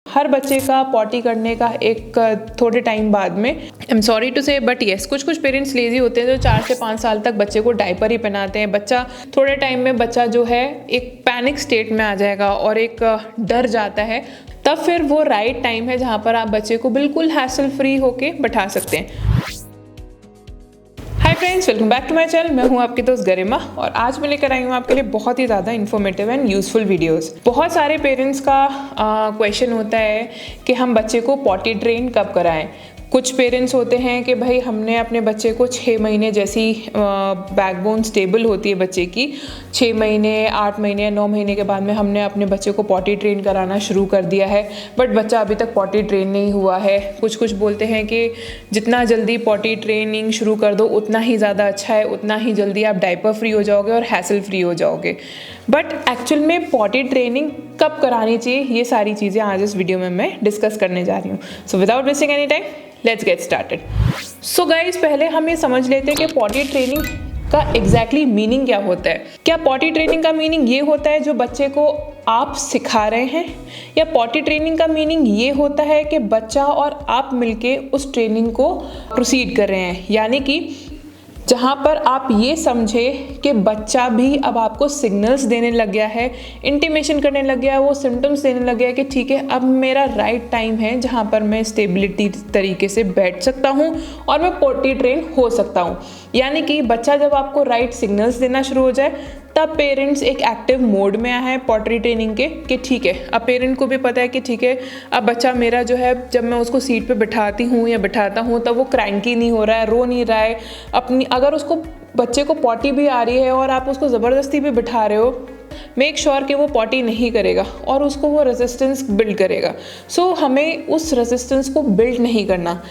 हर बच्चे का पॉटी करने का एक थोड़े टाइम बाद में, आई एम सॉरी टू से बट येस, कुछ पेरेंट्स लेजी होते हैं जो 4 से 5 साल तक बच्चे को डायपर ही पहनाते हैं। बच्चा थोड़े टाइम में बच्चा जो है एक पैनिक स्टेट में आ जाएगा और एक डर जाता है। तब फिर वो राइट टाइम है जहाँ पर आप बच्चे को बिल्कुल हैसल फ्री होके बैठा सकते हैं। Hi friends, welcome back to my channel. मैं हूं आपकी दोस्त गरिमा और आज मैं लेकर आई हूं आपके लिए बहुत ही ज़्यादा इन्फॉर्मेटिव एंड यूजफुल वीडियोस। बहुत सारे पेरेंट्स का क्वेश्चन होता है कि हम बच्चे को पॉटी ट्रेन कब कराएं। कुछ पेरेंट्स होते हैं कि भाई हमने अपने बच्चे को 6 महीने, जैसी बैकबोन स्टेबल होती है बच्चे की, 6 महीने 8 महीने 9 महीने के बाद में हमने अपने बच्चे को पॉटी ट्रेन कराना शुरू कर दिया है, बट बच्चा अभी तक पॉटी ट्रेन नहीं हुआ है। कुछ बोलते हैं कि जितना जल्दी पॉटी ट्रेनिंग शुरू कर दो उतना ही ज़्यादा अच्छा है, उतना ही जल्दी आप डायपर फ्री हो जाओगे और हैसल फ्री हो जाओगे। बट एक्चुअल में पॉटी ट्रेनिंग कब करानी चाहिए, ये सारी चीज़ें आज इस वीडियो में मैं डिस्कस करने जा रही हूँ। So without wasting any time, let's get started. So guys, पहले हम ये समझ लेते हैं कि पॉटी ट्रेनिंग का एग्जैक्टली मीनिंग क्या होता है। क्या पॉटी ट्रेनिंग का मीनिंग ये होता है जो बच्चे को आप सिखा रहे हैं, या पॉटी ट्रेनिंग का मीनिंग ये होता है कि बच्चा और आप मिलके उस ट्रेनिंग को प्रोसीड कर रहे हैं, यानी कि जहाँ पर आप ये समझे कि बच्चा भी अब आपको सिग्नल्स देने लग गया है, इंटीमेशन करने लग गया है, वो सिम्टम्स देने लग गया है कि ठीक है अब मेरा राइट टाइम है जहाँ पर मैं स्टेबिलिटी तरीके से बैठ सकता हूँ और मैं पॉटी ट्रेन हो सकता हूँ। यानी कि बच्चा जब आपको राइट सिग्नल्स देना शुरू हो जाए तब पेरेंट्स एक एक्टिव मोड में आए हैं पॉटी ट्रेनिंग के, कि ठीक है अब पेरेंट को भी पता है कि ठीक है अब बच्चा मेरा जो है, जब मैं उसको सीट पे बिठाती हूँ या बिठाता हूँ तब वो क्रैंकी नहीं हो रहा है, रो नहीं रहा है अपनी। अगर उसको बच्चे को पॉटी भी आ रही है और आप उसको ज़बरदस्ती भी बिठा रहे हो, मेक श्योर कि वो पॉटी नहीं करेगा और उसको वो रेजिस्टेंस बिल्ड करेगा। सो हमें उस रेजिस्टेंस को बिल्ड नहीं करना।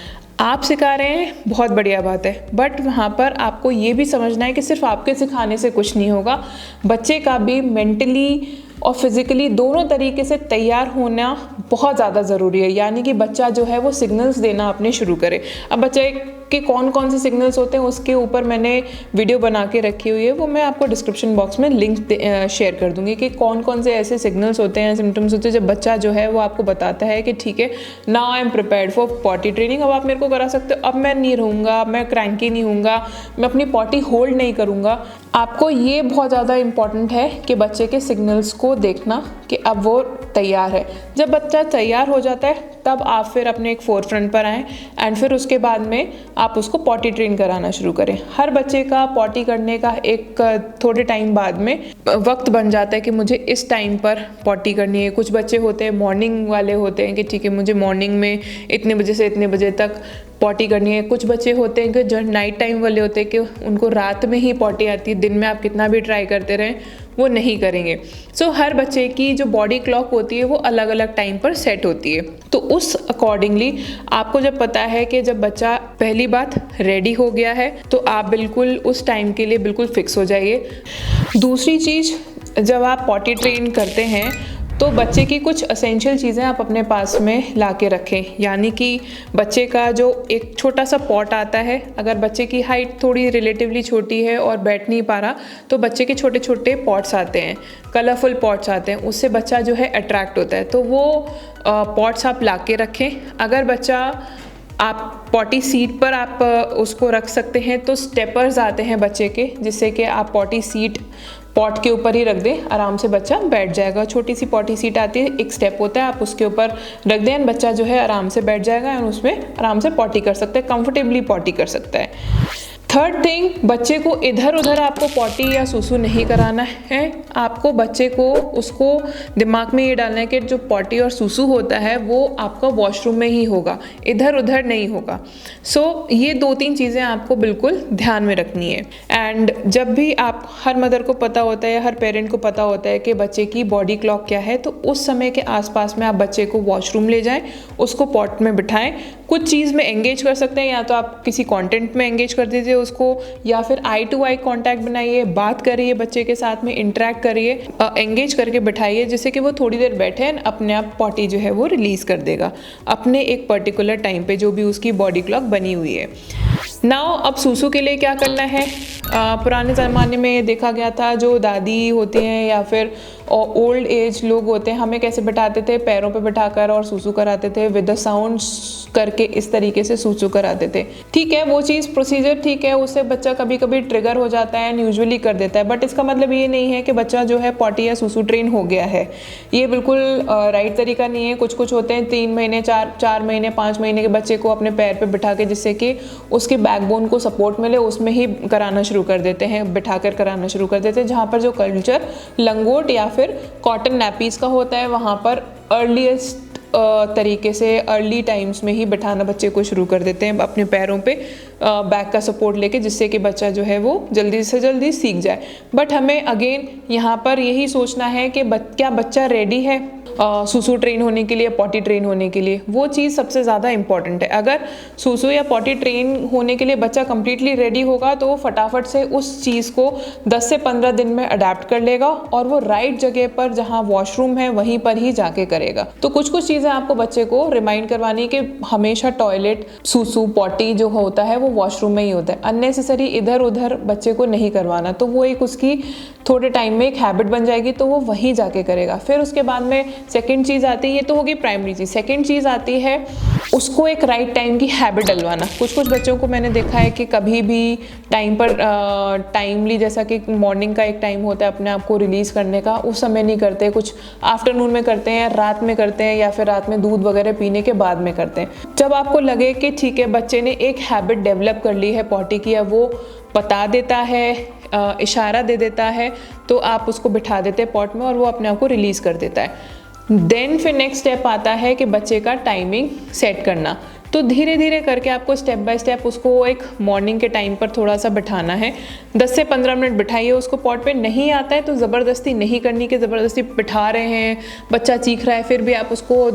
आप सिखा रहे हैं, बहुत बढ़िया बात है, बट वहाँ पर आपको ये भी समझना है कि सिर्फ आपके सिखाने से कुछ नहीं होगा। बच्चे का भी मेंटली और फिज़िकली दोनों तरीके से तैयार होना बहुत ज़्यादा ज़रूरी है। यानी कि बच्चा जो है वो सिग्नल्स देना अपने शुरू करे। अब बच्चे के कौन कौन से सिग्नल्स होते हैं उसके ऊपर मैंने वीडियो बना के रखी हुई है, वो मैं आपको डिस्क्रिप्शन बॉक्स में लिंक शेयर कर दूंगी कि कौन कौन से ऐसे सिग्नल्स होते हैं, सिम्टम्स होते हैं जब बच्चा जो है वो आपको बताता है कि ठीक है now I am prepared for potty training, अब आप मेरे को करा सकते हो, अब मैं नहीं रहूँगा, मैं क्रैंकी नहीं हूँगा, मैं अपनी पॉटी होल्ड नहीं करूँगा। आपको ये बहुत ज़्यादा इंपॉर्टेंट है कि बच्चे के सिग्नल्स को देखना कि अब वो तैयार है। जब बच्चा तैयार हो जाता है तब आप फिर अपने एक फोर फ्रंट पर आएँ एंड फिर उसके बाद में आप उसको पॉटी ट्रेन कराना शुरू करें। हर बच्चे का पॉटी करने का एक थोड़े टाइम बाद में वक्त बन जाता है कि मुझे इस टाइम पर पॉटी करनी है। कुछ बच्चे होते हैं मॉर्निंग वाले होते हैं कि ठीक है मुझे मॉर्निंग में इतने बजे से इतने बजे तक पॉटी करनी है। कुछ बच्चे होते हैं कि जो नाइट टाइम वाले होते हैं कि उनको रात में ही पॉटी आती है, दिन में आप कितना भी ट्राई करते रहें वो नहीं करेंगे। सो हर बच्चे की जो बॉडी क्लॉक होती है वो अलग अलग टाइम पर सेट होती है। तो उस अकॉर्डिंगली आपको जब पता है कि जब बच्चा पहली बात रेडी हो गया है तो आप बिल्कुल उस टाइम के लिए बिल्कुल फिक्स हो जाइए। दूसरी चीज़, जब आप पॉटी ट्रेन करते हैं तो बच्चे की कुछ एसेंशियल चीज़ें आप अपने पास में ला के रखें। यानी कि बच्चे का जो एक छोटा सा पॉट आता है, अगर बच्चे की हाइट थोड़ी रिलेटिवली छोटी है और बैठ नहीं पा रहा तो बच्चे के छोटे छोटे पॉट्स आते हैं, कलरफुल पॉट्स आते हैं, उससे बच्चा जो है अट्रैक्ट होता है। तो वो पॉट्स आप ला के रखें। अगर बच्चा आप पॉटी सीट पर आप उसको रख सकते हैं तो स्टेपर्स आते हैं बच्चे के, जिससे कि आप पॉटी सीट पॉट के ऊपर ही रख दें, आराम से बच्चा बैठ जाएगा। छोटी सी पॉटी सीट आती है, एक स्टेप होता है, आप उसके ऊपर रख दें, बच्चा जो है आराम से बैठ जाएगा और उसमें आराम से पॉटी कर सकता है, कंफर्टेबली पॉटी कर सकता है। थर्ड थिंग, बच्चे को इधर उधर आपको पॉटी या सुसु नहीं कराना है। आपको बच्चे को उसको दिमाग में ये डालना है कि जो पॉटी और सुसु होता है वो आपका वॉशरूम में ही होगा, इधर उधर नहीं होगा। सो ये 2-3 चीज़ें आपको बिल्कुल ध्यान में रखनी है। एंड जब भी आप, हर मदर को पता होता है, हर पेरेंट को पता होता है कि बच्चे की बॉडी क्लॉक क्या है, तो उस समय के आसपास में आप बच्चे को वॉशरूम ले जाएं, उसको पॉट में बिठाएं, कुछ चीज़ में एंगेज कर सकते हैं, या तो आप किसी कंटेंट में एंगेज कर दीजिए उसको, या फिर आई टू आई कांटेक्ट बनाइए, बात करिए बच्चे के साथ में, इंटरेक्ट करिए, एंगेज करके बिठाइए, जिससे कि वो थोड़ी देर बैठे एंड अपने आप पॉटी जो है वो रिलीज़ कर देगा अपने एक पर्टिकुलर टाइम पे जो भी उसकी बॉडी क्लॉक बनी हुई है। नाउ अब सूसू के लिए क्या करना है। पुराने ज़माने में देखा गया था, जो दादी होती हैं या फिर ओल्ड एज लोग होते हैं, हमें कैसे बिठाते थे, पैरों पे बिठाकर और सूसू कराते थे विद द साउंड्स करके, इस तरीके से सूसू कराते थे। ठीक है, वो चीज़ प्रोसीजर ठीक है, उससे बच्चा कभी कभी ट्रिगर हो जाता है एंड यूजुअली कर देता है, बट इसका मतलब ये नहीं है कि बच्चा जो है पॉटी या सूसू ट्रेन हो गया है। ये बिल्कुल राइट तरीका नहीं है। कुछ होते हैं 3 महीने 4 महीने 5 महीने के बच्चे को अपने पैर पे बिठा के, जिससे कि उसके बैकबोन को सपोर्ट मिले, उसमें ही कराना शुरू कर देते हैं, बिठाकर कराना शुरू कर देते हैं। जहाँ पर जो कल्चर लंगोट या फिर कॉटन नैपीज़ का होता है, वहाँ पर अर्लीस्ट तरीके से अर्ली टाइम्स में ही बिठाना बच्चे को शुरू कर देते हैं अपने पैरों पे, बैक का सपोर्ट लेके, जिससे कि बच्चा जो है वो जल्दी से जल्दी सीख जाए। बट हमें अगेन यहाँ पर यही सोचना है कि क्या बच्चा रेडी है सूसू ट्रेन होने के लिए, पॉटी ट्रेन होने के लिए। वो चीज़ सबसे ज़्यादा इंपॉर्टेंट है। अगर सूसू या पॉटी ट्रेन होने के लिए बच्चा कम्प्लीटली रेडी होगा तो वो फटाफट से उस चीज़ को 10 से 15 दिन में अडेप्ट कर लेगा और वो राइट जगह पर, जहाँ वॉशरूम है वहीं पर ही जाके करेगा। तो कुछ चीज़ें आपको बच्चे को रिमाइंड करवानी कि हमेशा टॉयलेट, सूसू, पॉटी जो होता है वो वॉशरूम में ही होता है। अननेसेसरी इधर उधर बच्चे को नहीं करवाना। तो वो एक उसकी थोड़े टाइम में एक हैबिट बन जाएगी, तो वो वहीं जाके करेगा। फिर उसके बाद में सेकंड चीज़ आती है, ये तो होगी प्राइमरी चीज़। सेकंड चीज़ आती है उसको एक राइट टाइम की हैबिट डलवाना। कुछ बच्चों को मैंने देखा है कि कभी भी टाइम पर टाइमली, जैसा कि मॉर्निंग का एक टाइम होता है अपने आप को रिलीज़ करने का, उस समय नहीं करते, कुछ आफ्टरनून में करते हैं, रात में करते हैं, या फिर रात में दूध वगैरह पीने के बाद में करते हैं। जब आपको लगे कि ठीक है बच्चे ने एक हैबिट डेवलप कर ली है पॉटी की, या वो बता देता है, इशारा दे देता है, तो आप उसको बिठा देते हैं पॉट में और वो अपने आप को रिलीज़ कर देता है। देन फिर नेक्स्ट स्टेप आता है कि बच्चे का टाइमिंग सेट करना। तो धीरे धीरे करके आपको स्टेप बाय स्टेप उसको एक मॉर्निंग के टाइम पर थोड़ा सा बिठाना है। 10 से 15 मिनट बिठाइए उसको पॉट पे। नहीं आता है तो ज़बरदस्ती नहीं करनी कि ज़बरदस्ती बिठा रहे हैं, बच्चा चीख रहा है, फिर भी आप उसको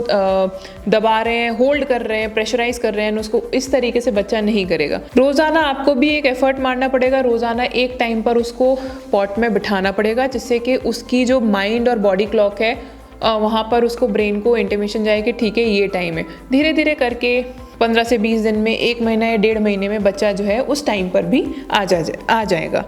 दबा रहे हैं, होल्ड कर रहे हैं, प्रेशराइज कर रहे हैं उसको। इस तरीके से बच्चा नहीं करेगा। रोज़ाना आपको भी एक एफर्ट मारना पड़ेगा, रोज़ाना एक टाइम पर उसको पॉट में बिठाना पड़ेगा, जिससे कि उसकी जो माइंड और बॉडी क्लॉक है वहाँ पर उसको ब्रेन को इंटीमेशन जाए कि ठीक है ये टाइम है। धीरे धीरे करके 15 से 20 दिन में, 1 महीना या 1.5 महीने में बच्चा जो है उस टाइम पर भी आ जाएगा।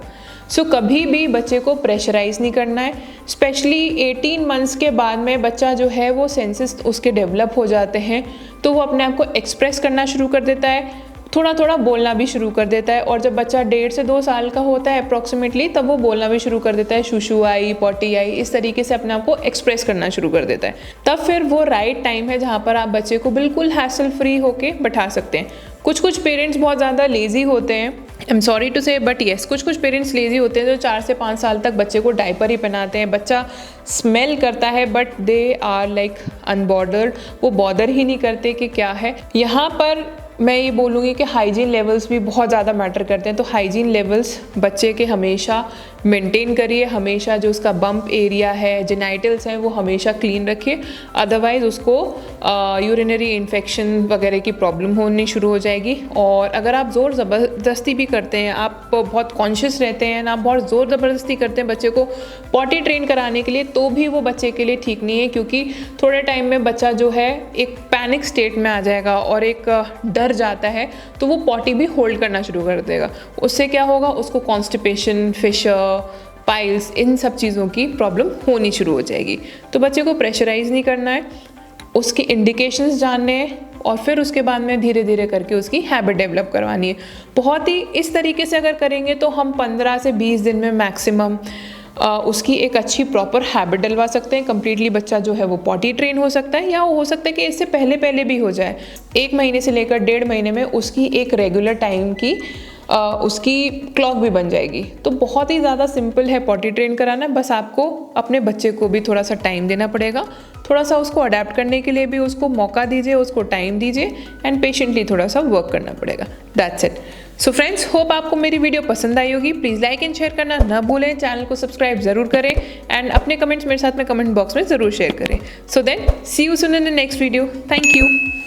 सो कभी भी बच्चे को प्रेशराइज नहीं करना है। स्पेशली 18 मंथ्स के बाद में बच्चा जो है वो सेंसेस उसके डेवलप हो जाते हैं, तो वो अपने आप को एक्सप्रेस करना शुरू कर देता है, थोड़ा थोड़ा बोलना भी शुरू कर देता है। और जब बच्चा 1.5 से 2 साल का होता है अप्रॉक्सीमेटली, तब वो बोलना भी शुरू कर देता है, शूशू आई, पॉटी आई, इस तरीके से अपने आप को एक्सप्रेस करना शुरू कर देता है। तब फिर वो राइट टाइम है जहाँ पर आप बच्चे को बिल्कुल हैसल फ्री होके बैठा सकते हैं। कुछ पेरेंट्स बहुत ज़्यादा लेज़ी होते हैं, आई एम सॉरी टू से, बट येस, कुछ पेरेंट्स लेज़ी होते हैं जो 4 से 5 साल तक बच्चे को डायपर ही पहनाते हैं। बच्चा स्मेल करता है बट दे आर लाइक अनबॉर्डर्ड, वो बॉदर ही नहीं करते कि क्या है। यहाँ पर मैं ये बोलूँगी कि हाइजीन लेवल्स भी बहुत ज़्यादा मैटर करते हैं। तो हाइजीन लेवल्स बच्चे के हमेशा मेंटेन करिए, हमेशा जो उसका बम्प एरिया है, जेनाइटल्स हैं, वो हमेशा क्लीन रखिए। अदरवाइज़ उसको यूरिनरी इन्फेक्शन वगैरह की प्रॉब्लम होनी शुरू हो जाएगी। और अगर आप ज़ोर ज़बरदस्ती भी करते हैं, आप बहुत कॉन्शियस रहते हैं, आप बहुत ज़ोर ज़बरदस्ती करते हैं बच्चे को पॉटी ट्रेन कराने के लिए, तो भी वो बच्चे के लिए ठीक नहीं है, क्योंकि थोड़े टाइम में बच्चा जो है एक पैनिक स्टेट में आ जाएगा और एक डर जाता है, तो वो पॉटी भी होल्ड करना शुरू कर देगा। उससे क्या होगा, उसको कॉन्स्टिपेशन, फिशर, पाइल्स, इन सब चीज़ों की प्रॉब्लम होनी शुरू हो जाएगी। तो बच्चे को प्रेशराइज नहीं करना है, उसकी इंडिकेशंस जानने हैं और फिर उसके बाद में धीरे धीरे करके उसकी हैबिट डेवलप करवानी है। बहुत ही इस तरीके से अगर करेंगे तो हम 15 से 20 दिन में मैक्सिमम उसकी एक अच्छी प्रॉपर हैबिट डलवा सकते हैं। कम्प्लीटली बच्चा जो है वो पॉटी ट्रेन हो सकता है, या हो सकता है कि इससे पहले भी हो जाए। 1 महीने से लेकर 1.5 महीने में उसकी एक रेगुलर टाइम की उसकी क्लॉक भी बन जाएगी। तो बहुत ही ज़्यादा सिंपल है पॉटी ट्रेन कराना। बस आपको अपने बच्चे को भी थोड़ा सा टाइम देना पड़ेगा, थोड़ा सा उसको अडेप्ट करने के लिए भी उसको मौका दीजिए, उसको टाइम दीजिए एंड पेशेंटली थोड़ा सा वर्क करना पड़ेगा। That's it. So friends, hope आपको मेरी वीडियो पसंद आई होगी। प्लीज़ लाइक एंड शेयर करना ना भूलें, चैनल को सब्सक्राइब ज़रूर करें एंड अपने कमेंट्स मेरे साथ में कमेंट बॉक्स में ज़रूर शेयर करें। So then see you soon in the next video. Thank you.